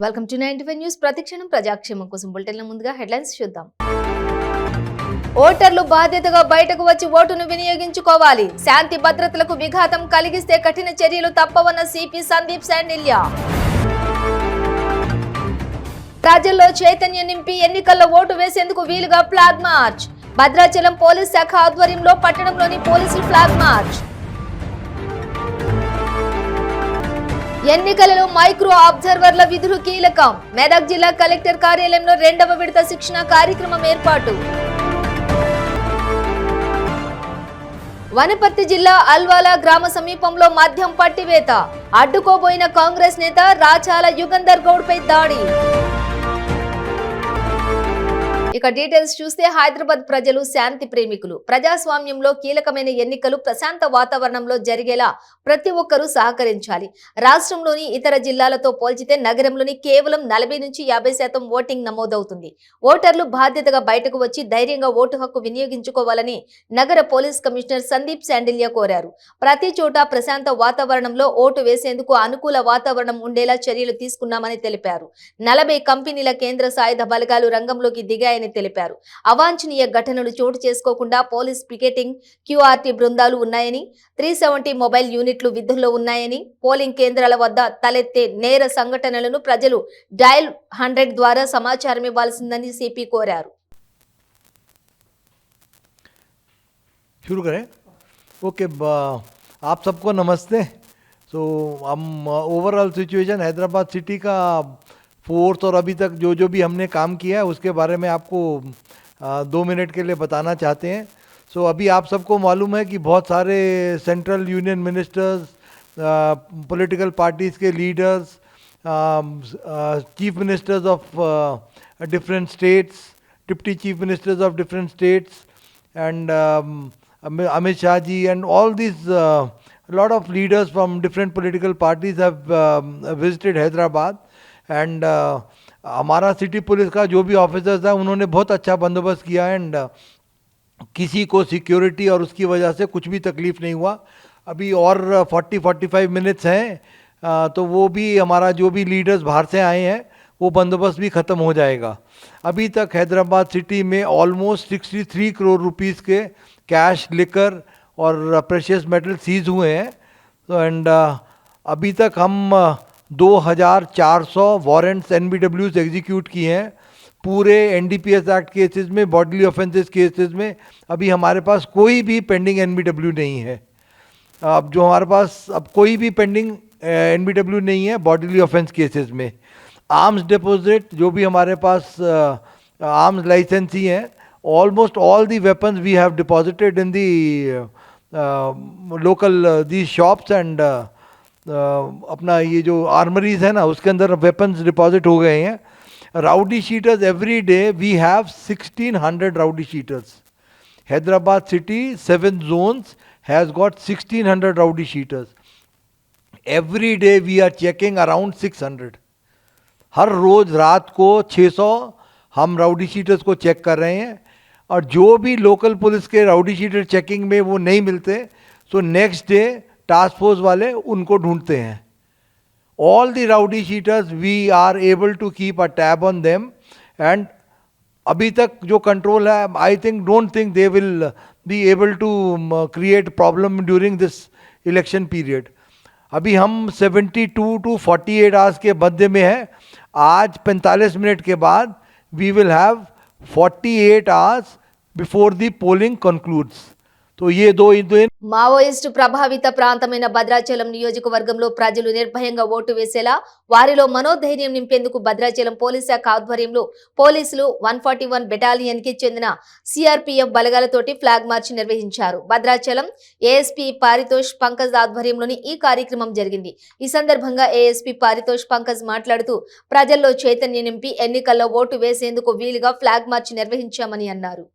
Welcome to 95 news. ప్రతిక్షణం ప్రజాక్షేమం కోసం బులెటిన్ల ముందుగా హెడ్లైన్స్ చూద్దాం. ఓటర్లు బాధ్యతగా బయటకు వచ్చి ఓటును వినియోగించుకోవాలి. శాంతి భద్రతలకు విఘాతం కలిగిస్తే కఠిన చర్యలు తప్పవన్న సిపి సందీప్ శాండిల్య. ప్రజల్లో చైతన్యం నింపి ఎన్నికల్లో ఓటు వేసేందుకు వీలుగా ఫ్లాగ్ మార్చ్. భద్రాచలం పోలీస్ శాఖ ఆధ్వర్యంలో పట్టణంలోని పోలీసులు ఫ్లాగ్ మార్చ్. ఎన్నికలలో మైక్రో అబ్జర్వర్ల విధులు కీలకం. మెదక్ జిల్లా కలెక్టర్ కార్యాలయంలో 2వ విడత శిక్షణ కార్యక్రమం ఏర్పాటు. వనపర్తి జిల్లా అల్వాలా గ్రామ సమీపంలో మద్యం పట్టివేత. అడ్డుకోబోయిన కాంగ్రెస్ నేత రాచాల యుగంధర్ గౌడ్ పై దాడి. ఇక డీటెయిల్స్ చూస్తే హైదరాబాద్ ప్రజలు శాంతి ప్రేమికులు. ప్రజాస్వామ్యంలో కీలకమైన ఎన్నికలు ప్రశాంత వాతావరణంలో జరిగేలా ప్రతి ఒక్కరూ సహకరించాలి. రాష్ట్రంలోని ఇతర జిల్లాలతో పోల్చితే నగరంలోని కేవలం 40 నుంచి 50% ఓటింగ్ నమోదవుతుంది. ఓటర్లు బాధ్యతగా బయటకు వచ్చి ధైర్యంగా ఓటు హక్కు వినియోగించుకోవాలని నగర పోలీస్ కమిషనర్ సందీప్ శాండిల్య కోరారు. ప్రతి చోట ప్రశాంత వాతావరణంలో ఓటు వేసేందుకు అనుకూల వాతావరణం ఉండేలా చర్యలు తీసుకున్నామని తెలిపారు. 40 కంపెనీల కేంద్ర సాయుధ బలగాలు రంగంలోకి దిగాయని తెలిపారు. అవాంఛనీయ ఘటనలు చోటు చేసుకోకుండా పోలీస్ పికెటింగ్, క్యూఆర్టీ బృందాలు ఉన్నాయని, 370 మొబైల్ యూనిట్లు విధుల్లో ఉన్నాయని, పోలింగ్ కేంద్రాల వద్ద తలెత్తే నేర సంఘటనలను ప్రజలు డయల్ 100 ద్వారా సమాచారం ఇవ్వాల్సిందని సిపి కోరారు. शुरू करें. ओके, आप सबको नमस्ते. सो हम ओवरऑल सिचुएशन हैदराबाद सिटी का फोर्थ और अभी तक जो भी हमने काम किया है उसके बारे में आपको 2 मिनट के लिए बताना चाहते हैं. सो अभी आप सबको मालूम है कि बहुत सारे central union ministers, political parties के leaders, chief ministers of different states, deputy chief ministers of different states and Amit Shah ji and all these lot of leaders from different political parties have visited Hyderabad and हमारा city police का जो भी officers है उन्होंने बहुत अच्छा बंदोबस्त किया एंड किसी को सिक्योरिटी और उसकी वजह से कुछ भी तकलीफ नहीं हुआ. अभी और 40-45 मिनट्स हैं तो वो भी हमारा जो भी लीडर्स बाहर से आए हैं वो बंदोबस्त भी ख़त्म हो जाएगा. अभी तक हैदराबाद सिटी में ऑलमोस्ट 63 करोड़ रुपीस के कैश, लिकर और प्रेशियस मेटल सीज हुए हैं. एंड अभी तक हम 2400 वारंट्स NBWs एग्जीक्यूट किए हैं. पूरे NDPS एक्ट केसेस में, बॉडीली ऑफेंसेस केसेस में अभी हमारे पास कोई भी पेंडिंग NBW नहीं है. अब जो हमारे पास अब कोई भी पेंडिंग NBW नहीं है बॉडीली ऑफेंस केसेस में. आर्म्स डिपॉजिट जो भी हमारे पास आर्म्स लाइसेंस ही हैं, almost all the weapons we have deposited in the local the shops and अपना ये जो आर्मरीज है ना उसके अंदर वेपन्स डिपॉजिट हो गए हैं. Rowdy sheeters every day we have 1600 rowdy sheeters. Hyderabad city 7 zones has got 1600 rowdy sheeters. Every day we are checking around 600. हर रोज़ रात को 600 हम राउडी शीटर्स को चेक कर रहे हैं और जो भी लोकल पुलिस के राउडी शीटर चेकिंग में वो नहीं मिलते तो नेक्स्ट डे टास्क फोर्स वाले उनको ढूंढते हैं. All the rowdy sheeters we are able to keep a tab on them and अभी तक जो कंट्रोल है I think don't think they will be able to create problem during this election period. अभी हम 72 to 48 आवर्स के मध्य में है. आज 45 मिनट के बाद we will have 48 hours before the polling concludes. तो ये दो మావోయిస్టు ప్రభావిత ప్రాంతమైన భద్రాచలం నియోజకవర్గంలో ప్రజలు నిర్భయంగా ఓటు వేసేలా వారిలో మనోధైర్యం నింపేందుకు భద్రాచలం పోలీస్ శాఖ ఆధ్వర్యంలో పోలీసులు 141 బెటాలియన్ కి చెందిన సిఆర్పిఎఫ్ బలగాలతోటి ఫ్లాగ్ మార్చ్ నిర్వహించారు. భద్రాచలం ఏఎస్పీ పారితోష్ పంకజ్ ఆధ్వర్యంలోని ఈ కార్యక్రమం జరిగింది. ఈ సందర్భంగా ఏఎస్పీ పారితోష్ పంకజ్ మాట్లాడుతూ ప్రజల్లో చైతన్యం నింపి ఎన్నికల్లో ఓటు వేసేందుకు వీలుగా ఫ్లాగ్ మార్చ్ నిర్వహించామని అన్నారు.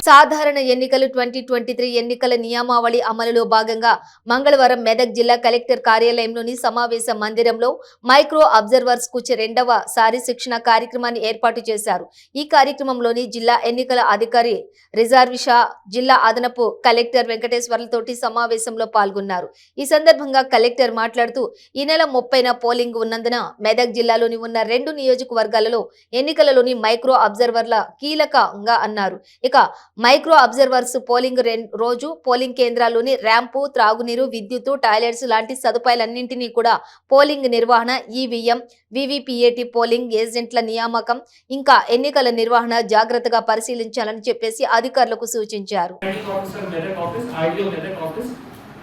సాధారణ ఎన్నికలు 2023 ఎన్నికల నియమావళి అమలులో భాగంగా మంగళవారం మెదక్ జిల్లా కలెక్టర్ కార్యాలయంలోని సమావేశ మందిరంలో మైక్రో అబ్జర్వర్స్ కు రెండవసారి శిక్షణ కార్యక్రమాన్ని ఏర్పాటు చేశారు. ఈ కార్యక్రమంలోని జిల్లా ఎన్నికల అధికారి రిజర్విషా, జిల్లా అదనపు కలెక్టర్ వెంకటేశ్వర్లతోటి సమావేశంలో పాల్గొన్నారు. ఈ సందర్భంగా కలెక్టర్ మాట్లాడుతూ ఈ నెల 30న పోలింగ్ ఉన్నందున మెదక్ జిల్లాలోని ఉన్న 2 నియోజకవర్గాలలో ఎన్నికలలోని మైక్రో అబ్జర్వర్ల కీలకంగా అన్నారు. ఇక మైక్రో అబ్జర్వర్స్ పోలింగ్ రోజు పోలింగ్ కేంద్రాల్లోని ర్యాంపు, త్రాగునీరు, విద్యుత్తు, టాయిలెట్స్ లాంటి సదుపాయాలన్నింటినీ కూడా పోలింగ్ నిర్వహణ, ఈవీఎం, వీవీపీఏటీ, పోలింగ్ ఏజెంట్ల నియామకం, ఇంకా ఎన్నికల నిర్వహణ జాగ్రత్తగా పరిశీలించాలని చెప్పేసి అధికారులకు సూచించారు.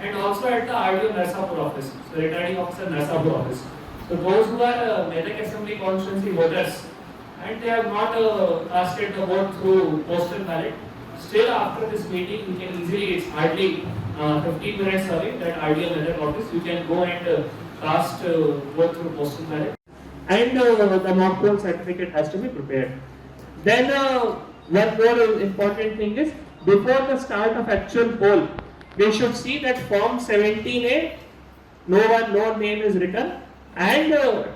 And also at the RDO Narsapur office, so returning officer Narsapur office. So those who are Medak Assembly constituency voters and they have not casted the vote through postal ballot, still after this meeting you can easily, it's hardly 15 minutes away, that RDO Medak office, you can go and cast vote through postal ballot. And the mock poll certificate has to be prepared. Then one more important thing is, before the start of actual poll, we should see that form 17A, no name is written, and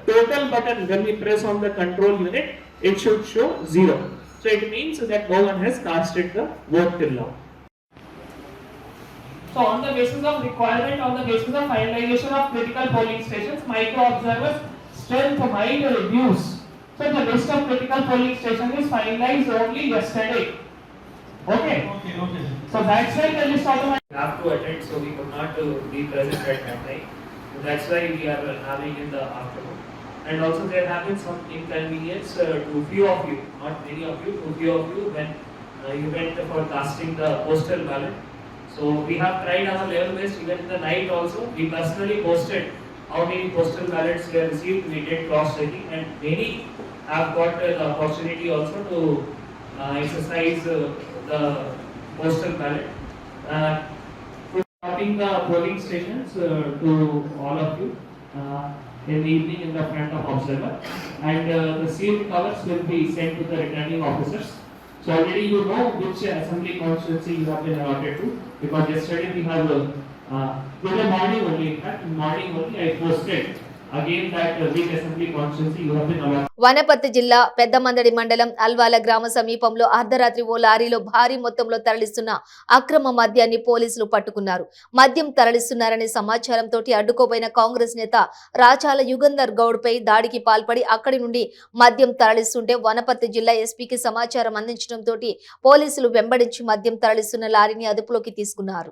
total button, when we press on the control unit, it should show 0. So it means that no one has casted the vote till now. So on the basis of requirement, on the basis of finalization of critical polling stations, micro observers strength might reduce. So the list of critical polling stations is finalized only yesterday. Okay. So that's why the list automatically have to attend, so we could not be present at that time. So that's why we are having in the afternoon. And also there have been some inconvenience to few of you, not many of you, to few of you when you went for casting the postal ballot. So we have tried our level best, even in the night also. We personally posted how many postal ballots were received. We did cross checking, and many have got the opportunity also to exercise the postal ballot. Stopping the polling stations to all of you in the evening in the front of observer, and the sealed covers will be sent to the returning officers. So already you know which assembly constituency you have been allotted to, because yesterday we have in the morning only, in fact in morning only I posted again that which assembly constituency you have been allotted. Wanaparthy జిల్లా పెద్దమందడి మండలం అల్వాల గ్రామ సమీపంలో అర్ధరాత్రి ఓ లారీలో భారీ మొత్తంలో తరలిస్తున్న అక్రమ మద్యాన్ని పోలీసులు పట్టుకున్నారు. మద్యం తరలిస్తున్నారనే సమాచారంతో అడ్డుకోబోయిన కాంగ్రెస్ నేత రాచాల యుగంధర్ గౌడ్ పై దాడికి పాల్పడి అక్కడి నుండి మద్యం తరలిస్తుంటే వనపర్తి జిల్లా ఎస్పీకి సమాచారం అందించడంతో పోలీసులు వెంబడించి మద్యం తరలిస్తున్న లారీని అదుపులోకి తీసుకున్నారు.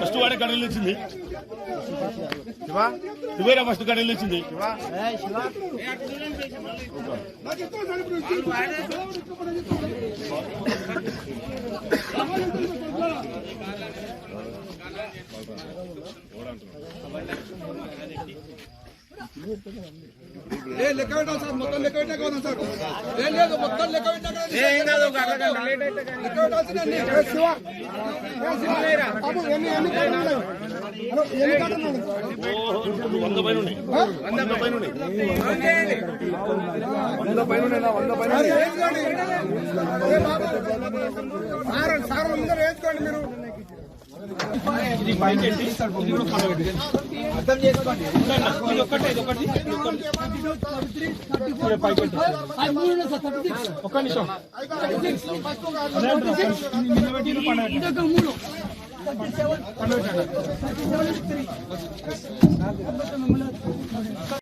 ఫస్ట్ వాడే కడలు వచ్చింది నువ్వేరా ఫస్ట్ కడలు వచ్చింది లెక్క పెట్టాలి సార్, మొత్తం లెక్క పెట్టినా కదా సార్. లేదు మొత్తం లెక్క పెట్టినా లెక్క పెట్టాల్సిన సార్ ముందర వేసుకోండి మీరు. అర్థం చేసుకోండి. ఒక్క నిమిషం.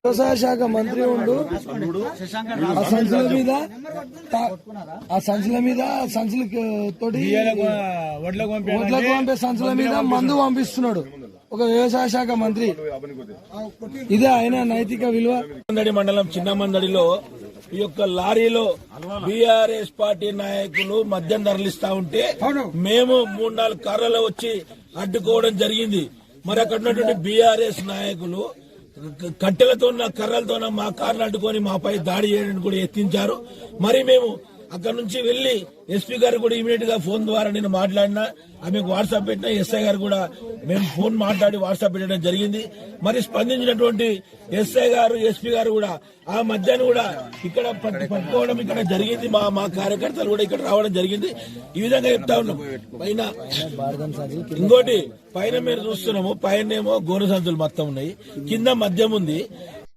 వ్యవసాయ శాఖ మంత్రి ఉండు ఆ సంచుల మీద సంచుల తోటి వడ్లకు పంపే సంచుల మీద మందు పంపిస్తున్నాడు ఒక వ్యవసాయ శాఖ మంత్రి. ఇదే ఆయన నైతిక విలువ? మందడి మండలం చిన్న మందడిలో ఈ యొక్క లారీలో బీఆర్ఎస్ పార్టీ నాయకులు మద్యం తరలిస్తా ఉంటే మేము 3-4 కార్లలో వచ్చి అడ్డుకోవడం జరిగింది. మరి అక్కడ ఉన్నటువంటి బీఆర్ఎస్ నాయకులు కట్టెలతో కర్రలతో మా కార్లు అడ్డుకొని మాపై దాడి చేయడానికి కూడా యత్నించారు. మరి మేము అక్కడ నుంచి వెళ్లి ఎస్పీ గారు కూడా ఇమీడియట్ గా ఫోన్ ద్వారా నేను మాట్లాడినా, ఆమెకు వాట్సాప్ పెట్టినా, ఎస్ఐ గారు కూడా మేము ఫోన్ మాట్లాడి వాట్సాప్ పెట్టడం జరిగింది. మరి స్పందించినటువంటి ఎస్ఐ గారు, ఎస్పీ గారు కూడా ఆ మధ్యాహ్నం కూడా ఇక్కడ పట్టుకోవడం ఇక్కడ జరిగింది. మా కార్యకర్తలు కూడా ఇక్కడ రావడం జరిగింది. ఈ విధంగా చెప్తా ఉన్నాం. పైన ఇంకోటి పైన మీరు చూస్తున్నాము, పైనేమో గోనె సంచులు మొత్తం ఉన్నాయి, కింద మద్యం ఉంది.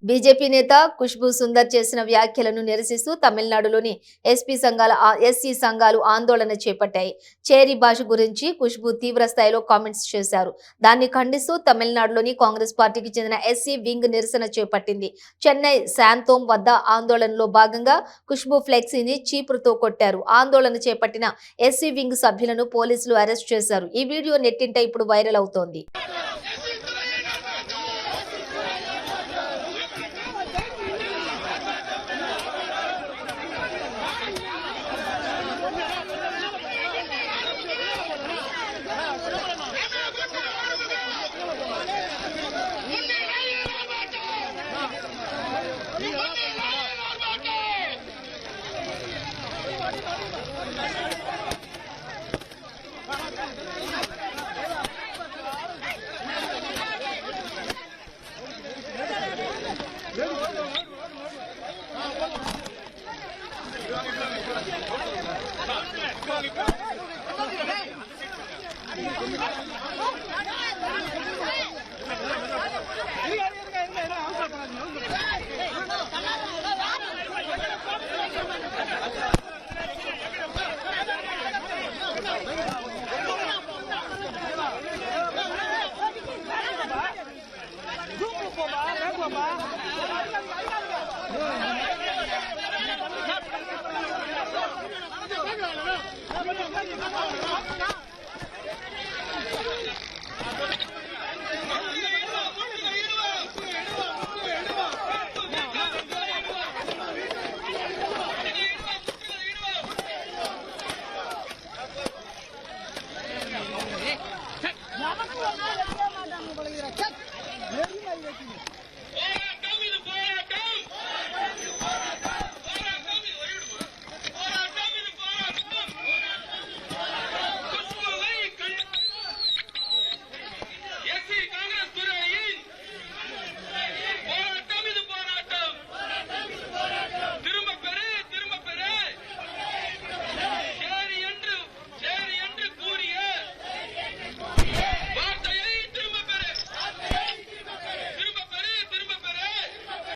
బీజేపీ నేత ఖుష్బూ సుందర్ చేసిన వ్యాఖ్యలను నిరసిస్తూ తమిళనాడులోని ఎస్సీ సంఘాలు ఆందోళన చేపట్టాయి. చేరి భాష గురించి ఖుష్బూ తీవ్ర స్థాయిలో కామెంట్స్ చేశారు. దాన్ని ఖండిస్తూ తమిళనాడులోని కాంగ్రెస్ పార్టీకి చెందిన ఎస్సీ వింగ్ నిరసన చేపట్టింది. చెన్నై శాంతోం వద్ద ఆందోళనలో భాగంగా ఖుష్బూ ఫ్లెక్సీని చీపురుతో కొట్టారు. ఆందోళన చేపట్టిన ఎస్సీ వింగ్ సభ్యులను పోలీసులు అరెస్ట్ చేశారు. ఈ వీడియో నెట్టింట ఇప్పుడు వైరల్ అవుతోంది.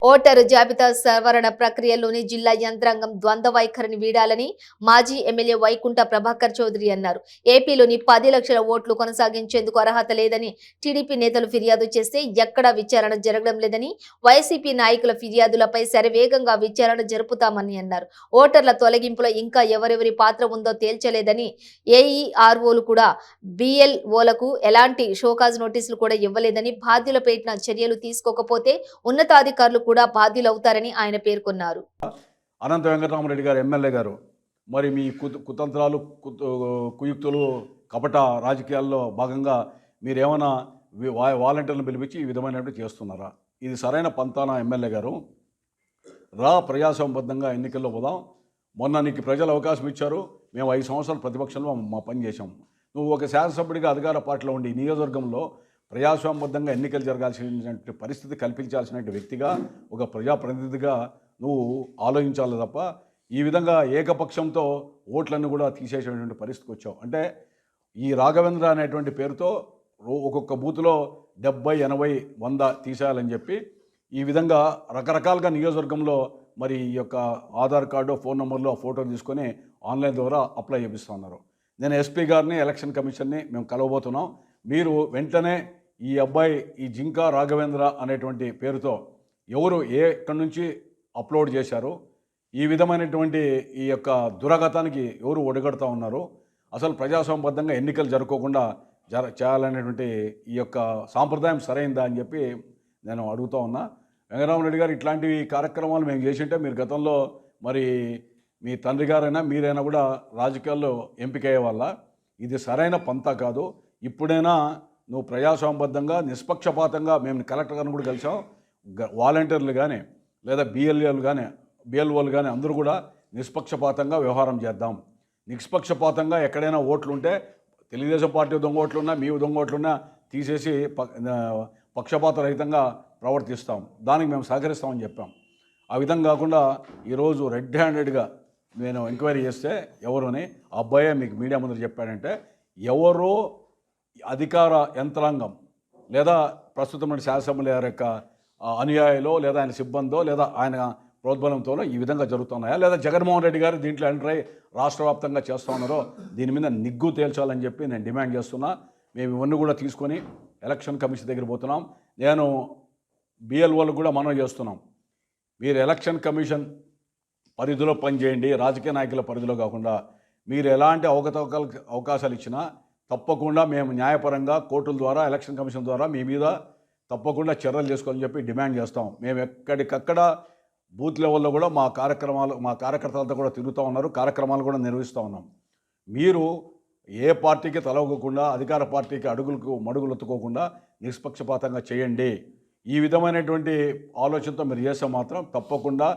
ఓటరు జాబితా సవరణ ప్రక్రియలోని జిల్లా యంత్రాంగం ద్వంద్వ వైఖరిని వీడాలని మాజీ ఎమ్మెల్యే వైకుంఠ ప్రభాకర్ చౌదరి అన్నారు. ఏపీలోని 10 లక్షల ఓట్లు కొనసాగించేందుకు అర్హత లేదని టీడీపీ నేతలు ఫిర్యాదు చేస్తే ఎక్కడా విచారణ జరగడం లేదని, వైసీపీ నాయకుల ఫిర్యాదులపై శరవేగంగా విచారణ జరుపుతామని అన్నారు. ఓటర్ల తొలగింపులో ఇంకా ఎవరెవరి పాత్ర ఉందో తేల్చలేదని, ఏఈఆర్ఓలు కూడా బిఎల్ఓలకు ఎలాంటి షోకాజ్ నోటీసులు కూడా ఇవ్వలేదని, బాధ్యులపై చర్యలు తీసుకోకపోతే ఉన్నతాధికారులు కూడా బాధ్యులవుతారని ఆయన పేర్కొన్నారు. అనంత వెంకటరామరెడ్డి గారు ఎమ్మెల్యే గారు, మరి మీ కుతంత్రాలు కుయుక్తులు కపట రాజకీయాల్లో భాగంగా మీరేమైనా వాలంటీర్లను పిలిపించి ఈ విధమైనటువంటి చేస్తున్నారా? ఇది సరైన పంతానా? ఎమ్మెల్యే గారు ప్రజాస్వామ్యబద్ధంగా ఎన్నికల్లో పోదాం. మొన్న నీకు ప్రజలు అవకాశం ఇచ్చారు, మేము 5 సంవత్సరాలు ప్రతిపక్షంలో మా పని చేశాం. నువ్వు ఒక శాసనసభ్యుడిగా అధికార పార్టీలో ఉండి నియోజకవర్గంలో ప్రజాస్వామ్యబద్ధంగా ఎన్నికలు జరగాల్సిన పరిస్థితి కల్పించాల్సిన వ్యక్తిగా, ఒక ప్రజాప్రతినిధిగా నువ్వు ఆలోచించాలి తప్ప ఈ విధంగా ఏకపక్షంతో ఓట్లన్నీ కూడా తీసేసేటువంటి పరిస్థితికి వచ్చావు. అంటే ఈ రాఘవేంద్ర అనేటువంటి పేరుతో ఒక్కొక్క బూత్లో 70, 80, 100 తీసేయాలని చెప్పి ఈ విధంగా రకరకాలుగా నియోజకవర్గంలో మరి ఈ యొక్క ఆధార్ కార్డు, ఫోన్ నెంబర్లు, ఆ ఫోటో తీసుకొని ఆన్లైన్ ద్వారా అప్లై చేపిస్తున్నారు. నేను ఎస్పీ గారిని, ఎలక్షన్ కమిషన్ని మేము కలవబోతున్నాం. మీరు వెంటనే ఈ అబ్బాయి, ఈ జింకా రాఘవేంద్ర అనేటువంటి పేరుతో ఎవరు ఎక్కడి నుంచి అప్లోడ్ చేశారు, ఈ విధమైనటువంటి ఈ యొక్క దురాగతానికి ఎవరు ఒడిగడుతూ ఉన్నారు, అసలు ప్రజాస్వామ్యబద్ధంగా ఎన్నికలు జరుపుకోకుండా చేయాలనేటువంటి ఈ యొక్క సాంప్రదాయం సరైందా అని చెప్పి నేను అడుగుతూ ఉన్నా. వెంకటరామరెడ్డి గారు, ఇట్లాంటివి కార్యక్రమాలు మేము చేసింటే మీరు గతంలో మరి మీ తండ్రి గారైనా మీరైనా కూడా రాజకీయాల్లో ఎంపికయ్యే వల్ల ఇది సరైన పంతా కాదు. ఇప్పుడైనా నువ్వు ప్రజాస్వామ్యబద్ధంగా నిష్పక్షపాతంగా మేము కలెక్టర్ గారిని కూడా కలిసాం, వాలంటీర్లు కానీ లేదా బిఎల్ఓలు కానీ అందరూ కూడా నిష్పక్షపాతంగా వ్యవహారం చేద్దాం. నిష్పక్షపాతంగా ఎక్కడైనా ఓట్లు ఉంటే తెలుగుదేశం పార్టీ దొంగ ఓట్లున్నా మీ దొంగ ఓట్లున్నా తీసేసి పక్షపాత రహితంగా ప్రవర్తిస్తాం, దానికి మేము సహకరిస్తామని చెప్పాం. ఆ విధంగా కాకుండా ఈరోజు రెడ్ హ్యాండెడ్గా నేను ఎంక్వైరీ చేస్తే ఎవరుని ఆ అబ్బాయే మీకు మీడియా ముందు చెప్పాడంటే ఎవరో అధికార యంత్రాంగం లేదా ప్రస్తుతమైన శాసనసభ్యుల యొక్క అనుయాయులో లేదా ఆయన సిబ్బందో లేదా ఆయన ప్రోద్బలంతోనో ఈ విధంగా జరుగుతున్నాయా లేదా జగన్మోహన్ రెడ్డి గారు దీంట్లో ఎంటర్ అయ్యి రాష్ట్ర వ్యాప్తంగా చేస్తూ ఉన్నారో దీని మీద నిగ్గు తేల్చాలని చెప్పి నేను డిమాండ్ చేస్తున్నా. మేము ఇవన్నీ కూడా తీసుకొని ఎలక్షన్ కమిషన్ దగ్గర పోతున్నాం. నేను బిఎల్ఓలకు కూడా మనవి చేస్తున్నాం, మీరు ఎలక్షన్ కమిషన్ పరిధిలో పనిచేయండి, రాజకీయ నాయకుల పరిధిలో కాకుండా. మీరు ఎలాంటి అవకాశాలు ఇచ్చినా తప్పకుండా మేము న్యాయపరంగా కోర్టుల ద్వారా ఎలక్షన్ కమిషన్ ద్వారా మీ మీద తప్పకుండా చర్యలు తీసుకోవాలని చెప్పి డిమాండ్ చేస్తాం. మేము ఎక్కడికక్కడ బూత్ లెవెల్లో కూడా మా కార్యకర్తలతో కూడా తిరుగుతూ ఉన్నారు, కార్యక్రమాలు కూడా నిర్వహిస్తూ ఉన్నాం. మీరు ఏ పార్టీకి తలవకుండా అధికార పార్టీకి మడుగులు ఎత్తుకోకుండా నిష్పక్షపాతంగా చేయండి. ఈ విధమైనటువంటి ఆలోచనతో మీరు చేస్తే మాత్రం తప్పకుండా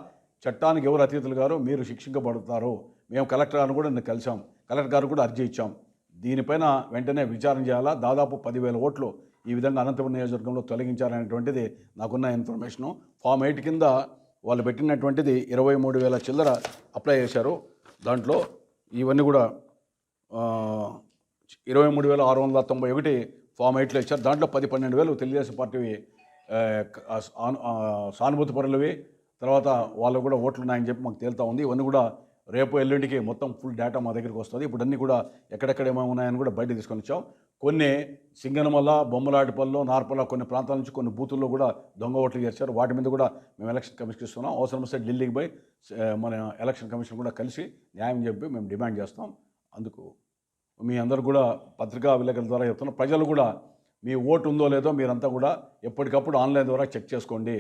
చట్టానికి ఎవరు అతిథులు గారు మీరు శిక్షించబడతారు. మేము కలెక్టర్ గారిని కూడా నిన్న కలిసాం, కలెక్టర్ గారు కూడా అర్జీ ఇచ్చాం. దీనిపైన వెంటనే విచారణ చేయాలా. దాదాపు 10,000 ఓట్లు ఈ విధంగా అనంతపురం నియోజకవర్గంలో తొలగించారనేటువంటిది నాకున్న ఇన్ఫర్మేషను. ఫామ్ 8 కింద వాళ్ళు పెట్టినటువంటిది 23,000 చిల్లర అప్లై చేశారు. దాంట్లో ఇవన్నీ కూడా 23,691 ఫామ్ 8లో ఇచ్చారు. దాంట్లో 10-12,000 తెలుగుదేశం పార్టీ సానుభూతి పరులవి, తర్వాత వాళ్ళు కూడా ఓట్లు ఉన్నాయని చెప్పి మాకు తేలుతూ ఉంది. ఇవన్నీ కూడా రేపు ఎల్లుండికి మొత్తం ఫుల్ డేటా మా దగ్గరికి వస్తుంది. ఇప్పుడు అన్నీ కూడా ఎక్కడెక్కడ ఏమేమి ఉన్నాయని కూడా బయట తీసుకొని వచ్చాం. కొన్ని సింగనమల్ల, బొమ్మలాటిపల్లిలో, నార్పల్ల కొన్ని ప్రాంతాల నుంచి కొన్ని బూతుల్లో కూడా దొంగ ఓట్లు చేశారు. వాటి మీద కూడా మేము ఎలక్షన్ కమిషన్కి ఇస్తున్నాం. అవసరం వస్తే ఢిల్లీకి పోయి మన ఎలక్షన్ కమిషన్ కూడా కలిసి న్యాయం చెప్పి మేము డిమాండ్ చేస్తాం. అందుకు మీ అందరూ కూడా పత్రికా విలేకరుల ద్వారా చెప్తున్నాం, ప్రజలు కూడా మీ ఓటు ఉందో లేదో మీరంతా కూడా ఎప్పటికప్పుడు ఆన్లైన్ ద్వారా చెక్ చేసుకోండి.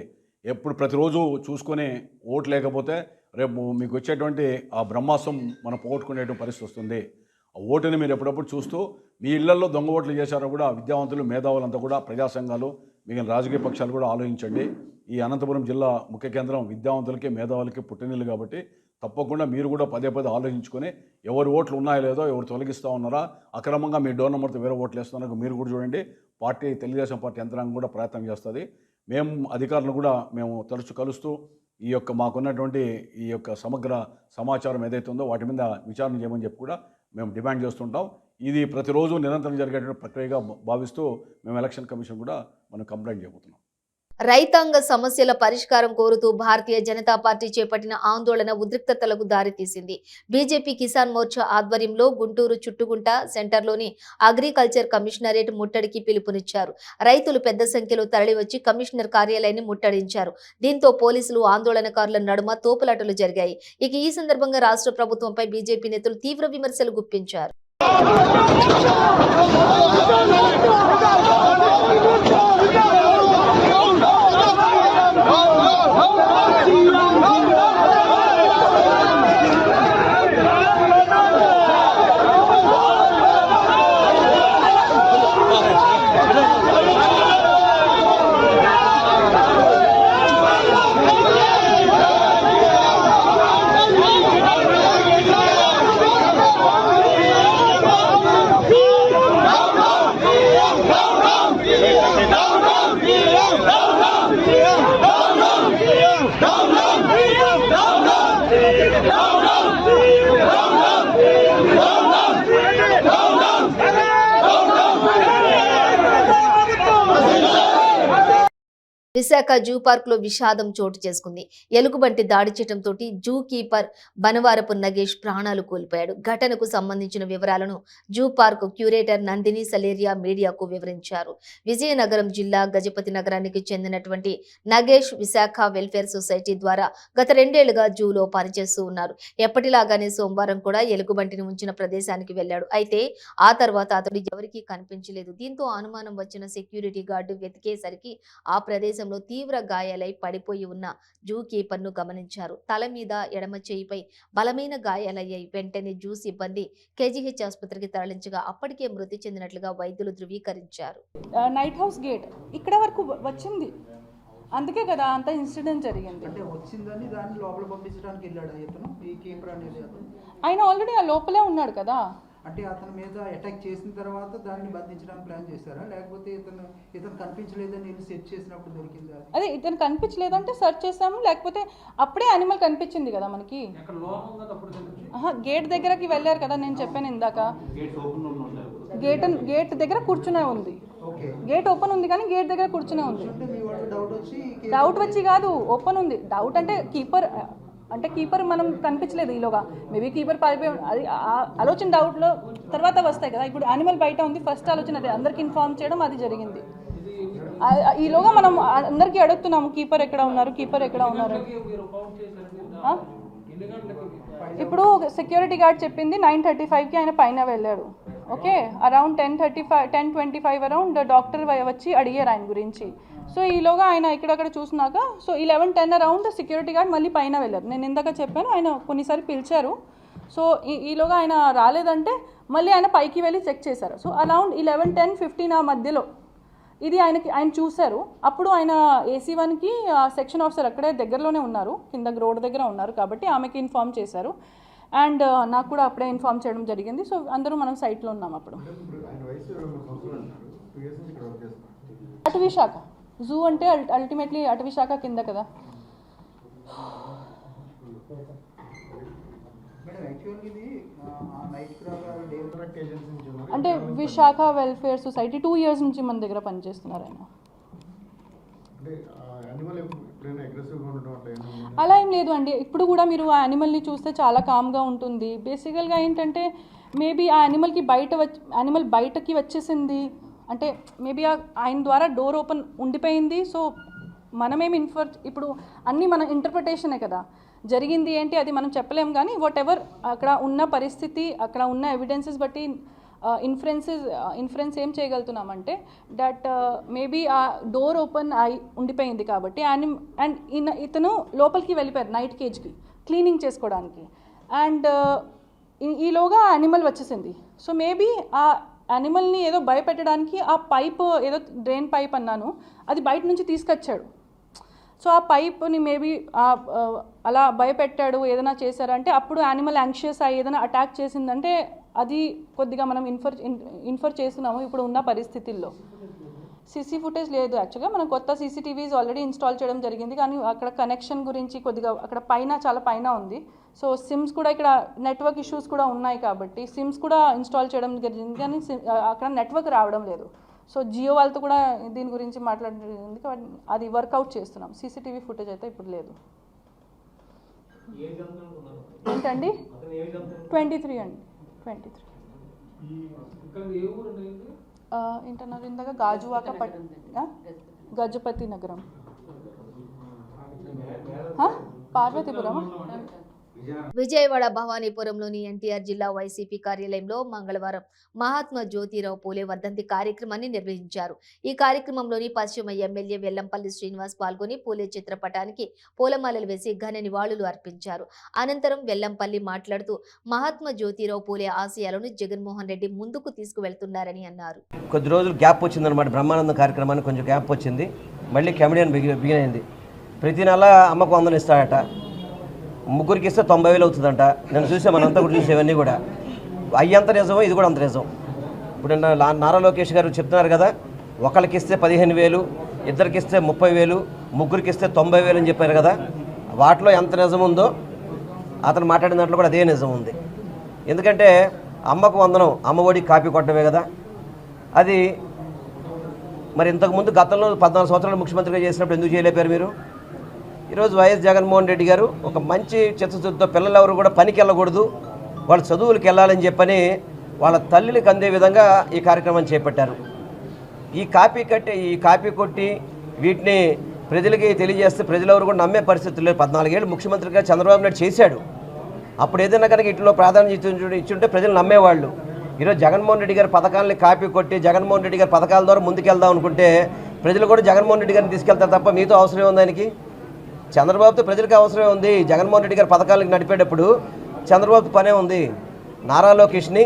ప్రతిరోజు చూసుకొని ఓటు లేకపోతే రేపు మీకు వచ్చేటువంటి ఆ బ్రహ్మాస్త్రం మనం పోగొట్టుకునేటువంటి పరిస్థితి వస్తుంది. ఆ ఓటుని మీరు ఎప్పుడప్పుడు చూస్తూ మీ ఇళ్లలో దొంగ ఓట్లు చేశారో కూడా విద్యావంతులు, మేధావులంతా కూడా, ప్రజా సంఘాలు, మిగిలిన రాజకీయ పక్షాలు కూడా ఆలోచించండి. ఈ అనంతపురం జిల్లా ముఖ్య కేంద్రం విద్యావంతులకి, మేధావులకి పుట్టినిల్లు కాబట్టి తప్పకుండా మీరు కూడా పదే ఆలోచించుకొని ఎవరి ఓట్లు ఉన్నాయో లేదో, ఎవరు తొలగిస్తూ ఉన్నారా, అక్రమంగా మీ డోర్ నెంబర్తో వేరే ఓట్లు వేస్తున్నారో మీరు కూడా చూడండి. తెలుగుదేశం పార్టీ యంత్రాంగం కూడా ప్రయత్నం చేస్తుంది. మేము అధికారులు కూడా మేము తరచు కలుస్తూ ఈ యొక్క మాకున్నటువంటి ఈ యొక్క సమగ్ర సమాచారం ఏదైతే ఉందో వాటి మీద విచారణ చేయమని చెప్పి కూడా మేము డిమాండ్ చేస్తుంటాం. ఇది ప్రతిరోజు నిరంతరం జరిగేటువంటి ప్రక్రియగా భావిస్తూ మేము ఎలక్షన్ కమిషన్ కూడా మనం కంప్లైంట్ చేయబోతున్నాం. రైతాంగ సమస్యల పరిష్కారం కోరుతూ భారతీయ జనతా పార్టీ చేపట్టిన ఆందోళన ఉద్రిక్తతలకు దారితీసింది. బీజేపీ కిసాన్ మోర్చా ఆధ్వర్యంలో గుంటూరు చుట్టుగుంట సెంటర్లోని అగ్రికల్చర్ కమిషనరేట్ ముట్టడికి పిలుపునిచ్చారు. రైతులు పెద్ద సంఖ్యలో తరలివచ్చి కమిషనర్ కార్యాలయాన్ని ముట్టడించారు. దీంతో పోలీసులు, ఆందోళనకారుల నడుమ తోపులాటలు జరిగాయి. ఇక ఈ సందర్భంగా రాష్ట్ర ప్రభుత్వంపై బీజేపీ నేతలు తీవ్ర విమర్శలు గుప్పించారు. విశాఖ జూ పార్క్ లో విషాదం చోటు చేసుకుంది. ఎలుగుబంటి దాడి చేయడంతో జూ కీపర్ బనవారపు నగేష్ ప్రాణాలు కోల్పోయాడు. ఘటనకు సంబంధించిన వివరాలను జూ పార్క్ క్యూరేటర్ నందిని సలేరియా మీడియాకు వివరించారు. విజయనగరం జిల్లా గజపతి నగరానికి చెందినటువంటి నగేష్ విశాఖ వెల్ఫేర్ సొసైటీ ద్వారా గత 2 ఏళ్లుగా జూలో పనిచేస్తూ ఉన్నారు. ఎప్పటిలాగానే సోమవారం కూడా ఎలుగుబంటిని ఉంచిన ప్రదేశానికి వెళ్లాడు. అయితే ఆ తర్వాత అతడు ఎవరికీ కనిపించలేదు. దీంతో అనుమానం వచ్చిన సెక్యూరిటీ గార్డు వెతికేసరికి ఆ ప్రదేశంలో ప్రమాదంలో తీవ్ర గాయాలై పడిపోయి ఉన్న జూ కీపర్ను గమనించారు. తల మీద ఎడమ చేయిపై బలమైన గాయాలయ్యాయి. వెంటనే జూ సిబ్బంది కేజీహెచ్ ఆసుపత్రికి తరలించగా అప్పటికే మృతి చెందినట్లుగా వైద్యులు ధృవీకరించారు. నైట్ హౌస్ గేట్ ఇక్కడ వరకు వచ్చింది, అందుకే కదా అంత ఇన్సిడెంట్ జరిగింది. అంటే వచ్చిందని దాన్ని లోపల పంపించడానికి వెళ్ళాడు ఇతను, ఈ కీపర్ అనేది ఆయన ఆల్రెడీ ఆ లోపలే ఉన్నాడు కదా. అంటే అతని మీద అటాక్ చేసిన తర్వాత దాన్ని బంధించడానికి ప్లాన్ చేశారా, లేకపోతే ఇతను కనిపించలేదని వెళ్ళి సెర్చ్ చేసినప్పుడు దొరికిందా? అదే ఇతను కనిపించలేదంటే సెర్చ్ చేసాము, లేకపోతే అప్పుడే యానిమల్ కనిపించింది కదా మనకి. గేట్ దగ్గరకి వెళ్ళారు కదా, నేను చెప్పాను ఇందాక. గేట్ దగ్గర కూర్చునే ఉంది, గేట్ ఓపెన్ ఉంది కానీ గేట్ దగ్గర కూర్చునే ఉంది. డౌట్ వచ్చి కాదు, ఓపెన్ ఉంది. డౌట్ అంటే కీపర్ మనం కనిపించలేదు ఈలోగా, మేబీ కీపర్ పారిపోయి అది ఆలోచన డౌట్లో తర్వాత వస్తాయి కదా. ఇప్పుడు యానిమల్ బయట ఉంది, ఫస్ట్ ఆలోచన అదే, అందరికి ఇన్ఫార్మ్ చేయడం అది జరిగింది. ఈలోగా మనం అందరికీ అడుగుతున్నాము కీపర్ ఎక్కడ ఉన్నారు, కీపర్ ఎక్కడ ఉన్నారు. ఇప్పుడు సెక్యూరిటీ గార్డ్ చెప్పింది 9:35కి ఆయన పైన వెళ్ళాడు. ఓకే, అరౌండ్ 10:25 అరౌండ్ డాక్టర్ వచ్చి అడిగారు ఆయన గురించి. సో ఈలోగా ఆయన ఇక్కడక్కడ చూసినాక సో 11:10 అరౌండ్ సెక్యూరిటీ గార్డ్ మళ్ళీ పైన వెళ్ళారు. నేను ఇందాక చెప్పాను ఆయన కొన్నిసారి పిలిచారు. సో ఈలోగా ఆయన రాలేదంటే మళ్ళీ ఆయన పైకి వెళ్ళి చెక్ చేశారు. సో అరౌండ్ 11:10-15 ఆ మధ్యలో ఇది ఆయన చూశారు. అప్పుడు ఆయన AC1కి సెక్షన్ ఆఫీసర్ అక్కడే దగ్గరలోనే ఉన్నారు, కింద రోడ్ దగ్గర ఉన్నారు కాబట్టి ఆమెకి ఇన్ఫార్మ్ చేశారు. అండ్ నాకు కూడా అప్పుడే ఇన్ఫార్మ్ చేయడం జరిగింది. సో అందరూ మనం సైట్లో ఉన్నాం. అప్పుడు అటవీ శాఖ, జూ అంటే అల్టిమేట్లీ అటవీ శాఖ కింద కదా. అంటే విశాఖ వెల్ఫేర్ సొసైటీ 2 years నుంచి మన దగ్గర పనిచేస్తున్నారు ఆయన. అలా ఏం లేదు అండి, ఇప్పుడు కూడా మీరు ఆ యానిమల్ని చూస్తే చాలా కామ్గా ఉంటుంది. బేసికల్గా ఏంటంటే మేబీ ఆ యానిమల్ బయటకి వచ్చేసింది అంటే మేబీ ఆయన ద్వారా డోర్ ఓపెన్ ఉండిపోయింది. సో మనమేమి ఇప్పుడు అన్నీ మన ఇంటర్ప్రిటేషనే కదా, జరిగింది ఏంటి అది మనం చెప్పలేం. కానీ వాట్ ఎవర్ అక్కడ ఉన్న పరిస్థితి, అక్కడ ఉన్న ఎవిడెన్సెస్ బట్టి ఇన్ఫరెన్స్ ఏం చేయగలుగుతున్నామంటే దట్ మేబీ ఆ డోర్ ఓపెన్ అయి ఉండిపోయింది కాబట్టి అండ్ ఇతను లోపలికి వెళ్ళిపోయారు నైట్ కేజ్కి క్లీనింగ్ చేసుకోవడానికి. అండ్ ఈలోగా యానిమల్ వచ్చేసింది. సో మేబీ ఆ యానిమల్ని ఏదో భయపెట్టడానికి ఆ పైప్, ఏదో డ్రైన్ పైప్ అన్నాను, అది బయట నుంచి తీసుకొచ్చాడు. సో ఆ పైప్ని మేబీ అలా భయపెట్టాడు, ఏదైనా చేశారంటే అప్పుడు యానిమల్ యాంగ్షియస్ అయ్యి ఏదైనా అటాక్ చేసిందంటే అది కొద్దిగా మనం ఇన్ఫర్ చేస్తున్నాము ఇప్పుడు ఉన్న పరిస్థితుల్లో. సీసీ ఫుటేజ్ లేదు యాక్చువల్గా, మనం కొత్త CCTVs ఆల్రెడీ ఇన్స్టాల్ చేయడం జరిగింది. కానీ అక్కడ కనెక్షన్ గురించి కొద్దిగా అక్కడ చాలా పైన ఉంది. సో సిమ్స్ కూడా ఇక్కడ నెట్వర్క్ ఇష్యూస్ కూడా ఉన్నాయి కాబట్టి సిమ్స్ కూడా ఇన్స్టాల్ చేయడం జరిగింది, కానీ అక్కడ నెట్వర్క్ రావడం లేదు. సో జియో వాళ్ళతో కూడా దీని గురించి మాట్లాడింది కాబట్టి అది వర్కౌట్ చేస్తున్నాం. CCTV ఫుటేజ్ అయితే ఇప్పుడు లేదు. ఏంటండి 23 అండి, 23 ఏంటన్నారు ఇందాక గజపతి నగరం, పార్వతీపురం. విజయవాడ భవానీపురంలోని ఎన్టీఆర్ జిల్లా వైసీపీ కార్యాలయంలో మంగళవారం మహాత్మా జ్యోతిరావు పూలే వర్ధంతి కార్యక్రమాన్ని నిర్వహించారు. ఈ కార్యక్రమంలోని పశ్చిమ ఎమ్మెల్యే వెల్లంపల్లి శ్రీనివాస్ పాల్గొని పూలే చిత్రపటానికి పూలమాలలు వేసి ఘన నివాళులు అర్పించారు. అనంతరం వెల్లంపల్లి మాట్లాడుతూ మహాత్మా జ్యోతిరావు పూలే ఆశయాలను జగన్మోహన్ రెడ్డి ముందుకు తీసుకువెళ్తున్నారని అన్నారు. కొద్ది రోజులు గ్యాప్ వచ్చిందన్నమాట, బ్రహ్మానందం కార్యక్రమానికి కొంచెం గ్యాప్ వచ్చింది, మళ్ళీ కమెడియన్ బిగినైంది. ప్రతి నెల అమ్మకు 100 ఇస్తాడట, ముగ్గురికి ఇస్తే 90,000 అవుతుందంట. నేను చూసే మనంతా కూడా చూసేవన్నీ కూడా అయ్యంత నిజమో ఇది కూడా అంత నిజం. ఇప్పుడు నారా లోకేష్ గారు చెప్తున్నారు కదా, ఒకరికి ఇస్తే 15,000, ఇద్దరికి ఇస్తే 30,000, ముగ్గురికి ఇస్తే 90,000 అని చెప్పారు కదా. వాటిలో ఎంత నిజం ఉందో అతను మాట్లాడిన దాంట్లో కూడా అదే నిజం ఉంది. ఎందుకంటే అమ్మకు 100, అమ్మఒడికి కాపీ కొట్టడమే కదా అది. మరి ఇంతకుముందు గతంలో 14 సంవత్సరాలు ముఖ్యమంత్రిగా చేసినప్పుడు ఎందుకు చేయలేపారు మీరు? ఈరోజు వైఎస్ జగన్మోహన్ రెడ్డి గారు ఒక మంచి చిత్తశుద్ధితో పిల్లలు ఎవరు కూడా పనికి వెళ్ళకూడదు, వాళ్ళ చదువులకు వెళ్ళాలని చెప్పని వాళ్ళ తల్లికి అందే విధంగా ఈ కార్యక్రమం చేపట్టారు. ఈ కాపీ కొట్టి వీటిని ప్రజలకి తెలియజేస్తే ప్రజలెవరు కూడా నమ్మే పరిస్థితులు లేదు. 14 ఏళ్ళు ముఖ్యమంత్రిగా చంద్రబాబు నాయుడు చేశాడు. అప్పుడు ఏదైనా కనుక ఇట్లో ప్రాధాన్యత ఇచ్చుంటే ప్రజలు నమ్మేవాళ్ళు. ఈరోజు జగన్మోహన్ రెడ్డి గారి పథకాలని కాపీ కొట్టి జగన్మోహన్ రెడ్డి గారి పథకాల ద్వారా ముందుకెళ్దాం అనుకుంటే ప్రజలు కూడా జగన్మోహన్ రెడ్డి గారిని తీసుకెళ్తారు తప్ప మీతో అవసరం ఉంది ఆయనకి. చంద్రబాబుతో ప్రజలకు అవసరమే ఉంది. జగన్మోహన్ రెడ్డి గారి పథకాలకు నడిపేటప్పుడు చంద్రబాబు పనే ఉంది. నారా లోకేష్ని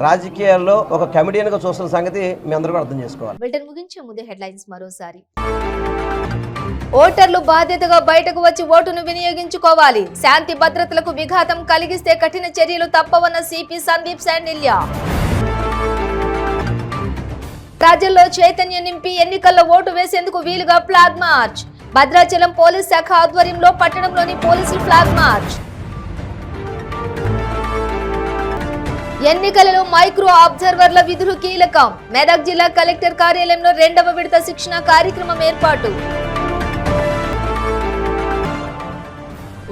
రాజకీయాల్లో ఒక కమెడియన్గా చూస్తున్న సంగతి మీ అందరూ కూడా అర్థం చేసుకోవాలి. బులెటిన్ ముగించే ముందు హెడ్లైన్స్ మరోసారి. ఓటర్లు బాధ్యతగా బయటకు వచ్చి ఓటును వినియోగించుకోవాలి. శాంతి భద్రతలకు విఘాతం కలిగిస్తే కఠిన చర్యలు తప్పవన్న సిపి సందీప్ శాండిల్య. ప్రజల్లో చైతన్యం నింపి ఎన్నికల్లో ఓటు వేసేందుకు వీలుగా ఫ్లాగ్ మార్చ్. భద్రాచలం పోలీస్ శాఖ ఆధ్వర్యంలో పట్టణంలోని పోలీసులు ఫ్లాగ్ మార్చ్. ఎన్నికలలో మైక్రో అబ్జర్వర్ల విధులు కీలకం. మెదక్ జిల్లా కలెక్టర్ కార్యాలయంలో 2వ విడత శిక్షణ కార్యక్రమం ఏర్పాటు.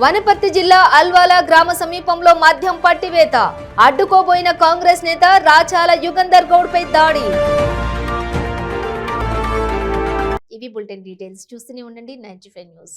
వనపర్తి జిల్లా అల్వాల గ్రామ సమీపంలో మద్యం పట్టివేత. అడ్డుకోబోయిన కాంగ్రెస్ నేత రాచాల యుగంధర్ గౌడ్ పై దాడి. ఇవి బులెటిన్ డీటెయిల్స్. చూస్తూనే ఉండండి 95 న్యూస్.